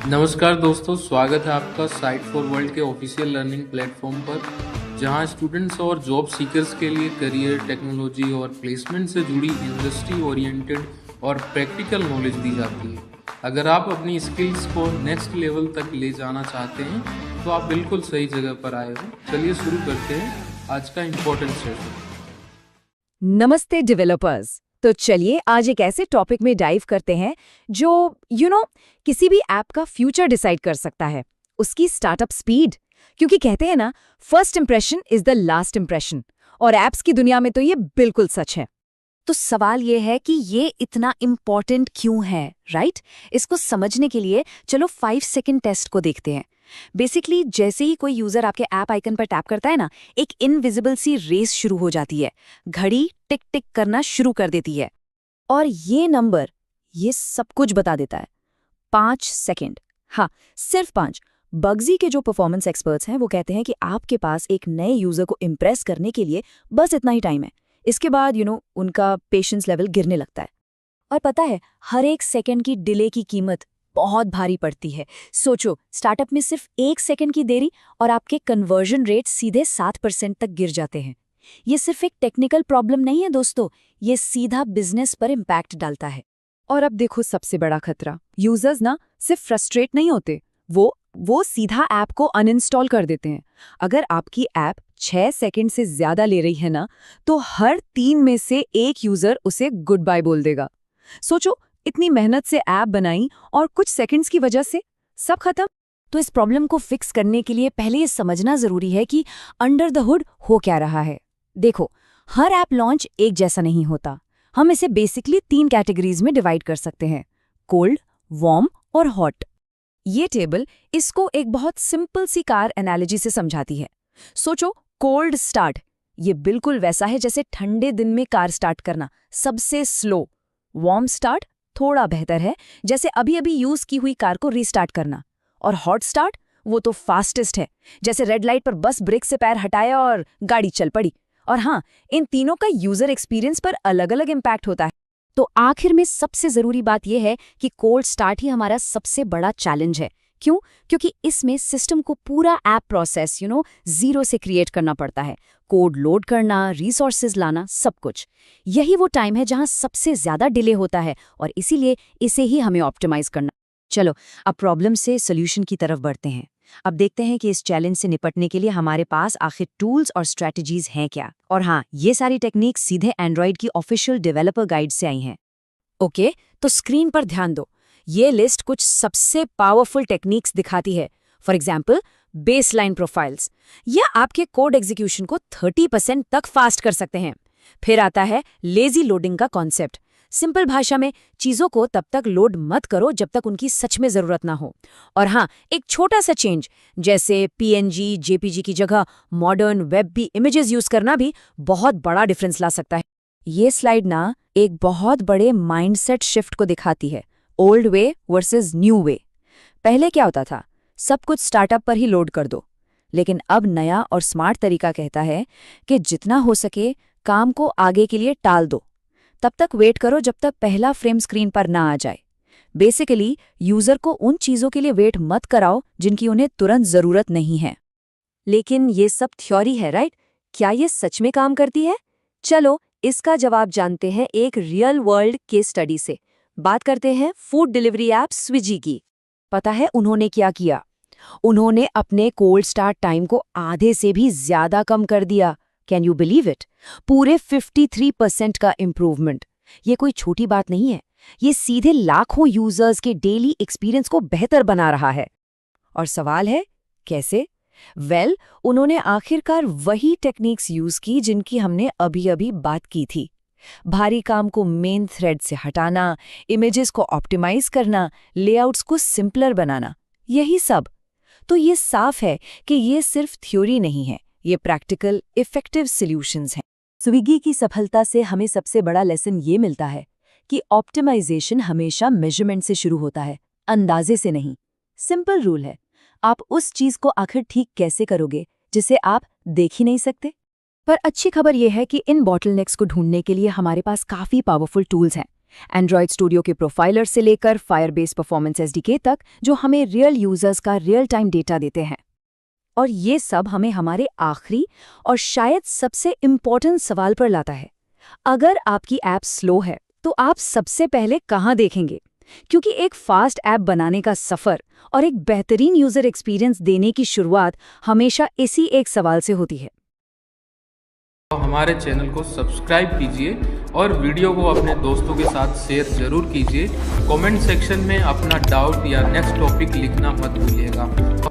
नमस्कार दोस्तों, स्वागत है आपका साइट फॉर वर्ल्ड के ऑफिशियल लर्निंग प्लेटफॉर्म पर, जहां स्टूडेंट्स और जॉब सीकर्स के लिए करियर, टेक्नोलॉजी और प्लेसमेंट से जुड़ी इंडस्ट्री ओरिएंटेड और प्रैक्टिकल नॉलेज दी जाती है। अगर आप अपनी स्किल्स को नेक्स्ट लेवल तक ले जाना चाहते हैं तो आप बिल्कुल सही जगह पर आए हो। चलिए शुरू करते हैं आज का इम्पोर्टेंट सेशन। नमस्ते डेवलपर्स। तो चलिए आज एक ऐसे टॉपिक में डाइव करते हैं जो किसी भी ऐप का फ्यूचर डिसाइड कर सकता है, उसकी स्टार्टअप स्पीड। क्योंकि कहते हैं ना, first impression is the last impression, और ऐप्स की दुनिया में तो ये बिल्कुल सच है। तो सवाल ये है कि ये इतना इम्पॉर्टेंट क्यों है, राइट? इसको समझने के लिए चलो 5 सेकंड टेस्ट को देखते हैं। बेसिकली जैसे ही कोई यूजर आपके ऐप आइकन पर टैप करता है ना, एक इनविजिबल सी रेस शुरू हो जाती है। घड़ी टिक टिक करना शुरू कर देती है, और ये नंबर ये सब कुछ बता देता है। 5 सेकंड, हाँ, सिर्फ 5। बग्जी के जो परफॉर्मेंस एक्सपर्ट्स हैं वो कहते हैं कि आपके पास एक नए यूजर को इम्प्रेस करने के लिए बस इतना ही टाइम है। इसके बाद उनका पेशेंस लेवल गिरने लगता है। और पता है, हर एक सेकंड की डिले की कीमत बहुत भारी पड़ती है। सोचो, स्टार्टअप में सिर्फ 1 सेकंड की देरी और आपके कन्वर्जन रेट सीधे 7% तक गिर जाते हैं। ये सिर्फ एक टेक्निकल प्रॉब्लम नहीं है दोस्तों, ये सीधा बिजनेस पर इम्पैक्ट डालता है। और अब देखो सबसे बड़ा खतरा, यूजर्स ना सिर्फ फ्रस्ट्रेट नहीं होते, वो सीधा ऐप को अनइंस्टॉल कर देते हैं। अगर आपकी ऐप 6 सेकंड से ज्यादा ले रही है ना, तो हर 3 में से 1 यूजर उसे गुड बाय बोल देगा। सोचो, इतनी मेहनत से ऐप बनाई और कुछ सेकंड्स की वजह से सब खत्म। तो इस प्रॉब्लम को फिक्स करने के लिए पहले ये समझना जरूरी है कि अंडर द हुड हो क्या रहा है। देखो, हर ऐप लॉन्च एक जैसा नहीं होता। हम इसे बेसिकली 3 कैटेगरीज में डिवाइड कर सकते हैं: कोल्ड, वार्म और हॉट। ये टेबल इसको एक बहुत सिंपल सी कार एनालॉजी से समझाती है। सोचो, कोल्ड स्टार्ट ये बिल्कुल वैसा है जैसे ठंडे दिन में कार स्टार्ट करना, सबसे स्लो। वार्म स्टार्ट थोड़ा बेहतर है, जैसे अभी अभी यूज की हुई कार को रीस्टार्ट करना। और हॉट स्टार्ट वो तो फास्टेस्ट है, जैसे रेड लाइट पर बस ब्रेक से पैर हटाया और गाड़ी चल पड़ी। और हाँ, इन तीनों का यूजर एक्सपीरियंस पर अलग अलग इम्पैक्ट होता है। तो आखिर में सबसे जरूरी बात यह है कि कोल्ड स्टार्ट ही हमारा सबसे बड़ा चैलेंज है। क्यों? क्योंकि इसमें सिस्टम को पूरा ऐप प्रोसेस जीरो से क्रिएट करना पड़ता है। कोड लोड करना, रिसोर्सेज लाना, सब कुछ। यही वो टाइम है जहां सबसे ज्यादा डिले होता है, और इसीलिए इसे ही हमें ऑप्टिमाइज करना। चलो, अब प्रॉब्लम से सोल्यूशन की तरफ बढ़ते हैं। अब देखते हैं कि इस चैलेंज से निपटने के लिए हमारे पास आखिर टूल्स और स्ट्रेटजीज हैं क्या। और हाँ, ये सारी टेक्निक सीधे एंड्रॉइड की ऑफिशियल डेवलपर गाइड से आई हैं। ओके, तो स्क्रीन पर ध्यान दो। ये लिस्ट कुछ सबसे पावरफुल टेक्निक्स दिखाती है। फॉर एग्जाम्पल, बेसलाइन प्रोफाइल्स, यह आपके कोड एग्जीक्यूशन को 30% तक फास्ट कर सकते हैं। फिर आता है लेजी लोडिंग का कॉन्सेप्ट। सिंपल भाषा में, चीजों को तब तक लोड मत करो जब तक उनकी सच में जरूरत ना हो। और हाँ, एक छोटा सा चेंज, जैसे पीएनजी, जेपीजी की जगह मॉडर्न वेब भी इमेजेस यूज करना भी बहुत बड़ा डिफरेंस ला सकता है। ये स्लाइड ना एक बहुत बड़े माइंडसेट शिफ्ट को दिखाती है, ओल्ड वे वर्सेस न्यू वे। पहले क्या होता था, सब कुछ स्टार्टअप पर ही लोड कर दो। लेकिन अब नया और स्मार्ट तरीका कहता है कि जितना हो सके काम को आगे के लिए टाल दो। तब तक वेट करो जब तक पहला फ्रेम स्क्रीन पर ना आ जाए। बेसिकली यूजर को उन चीजों के लिए वेट मत कराओ जिनकी उन्हें तुरंत जरूरत नहीं है। लेकिन ये सब थ्योरी है, राइट? क्या ये सच में काम करती है? चलो, इसका जवाब जानते हैं एक रियल वर्ल्ड केस स्टडी से। बात करते हैं फूड डिलीवरी ऐप स्विगी की। पता है उन्होंने क्या किया? उन्होंने अपने कोल्ड स्टार्ट टाइम को आधे से भी ज्यादा कम कर दिया। Can you believe it? पूरे 53% का इम्प्रूवमेंट। ये कोई छोटी बात नहीं है, ये सीधे लाखों यूजर्स के डेली एक्सपीरियंस को बेहतर बना रहा है। और सवाल है, कैसे? उन्होंने आखिरकार वही टेक्निक्स यूज की जिनकी हमने अभी अभी बात की थी। भारी काम को मेन थ्रेड से हटाना, इमेजेस को ऑप्टिमाइज करना, लेआउट्स को सिंपलर बनाना, यही सब। तो ये साफ है कि ये सिर्फ थ्योरी नहीं है, ये प्रैक्टिकल इफेक्टिव सॉल्यूशंस हैं। स्विगी की सफलता से हमें सबसे बड़ा लेसन ये मिलता है कि ऑप्टिमाइजेशन हमेशा मेजरमेंट से शुरू होता है, अंदाजे से नहीं। सिंपल रूल है, आप उस चीज को आखिर ठीक कैसे करोगे जिसे आप देख ही नहीं सकते। पर अच्छी खबर यह है कि इन बॉटलनेक्स को ढूंढने के लिए हमारे पास काफी पावरफुल टूल्स हैं। एंड्रॉयड स्टूडियो के प्रोफाइलर से लेकर फायरबेस परफॉर्मेंस एसडीके तक, जो हमें रियल यूजर्स का रियल टाइम डेटा देते हैं। और ये सब हमें हमारे आखिरी और शायद सबसे इम्पोर्टेंट सवाल पर लाता है। अगर आपकी ऐप स्लो है तो आप सबसे पहले कहाँ देखेंगे? क्योंकि एक फास्ट ऐप बनाने का सफ़र और एक बेहतरीन यूज़र एक्सपीरियंस देने की शुरुआत हमेशा इसी एक सवाल से होती है। तो हमारे चैनल को सब्सक्राइब कीजिए और वीडियो को अपने दोस्तों के साथ शेयर जरूर कीजिए। कमेंट सेक्शन में अपना डाउट या नेक्स्ट टॉपिक लिखना मत भूलिएगा।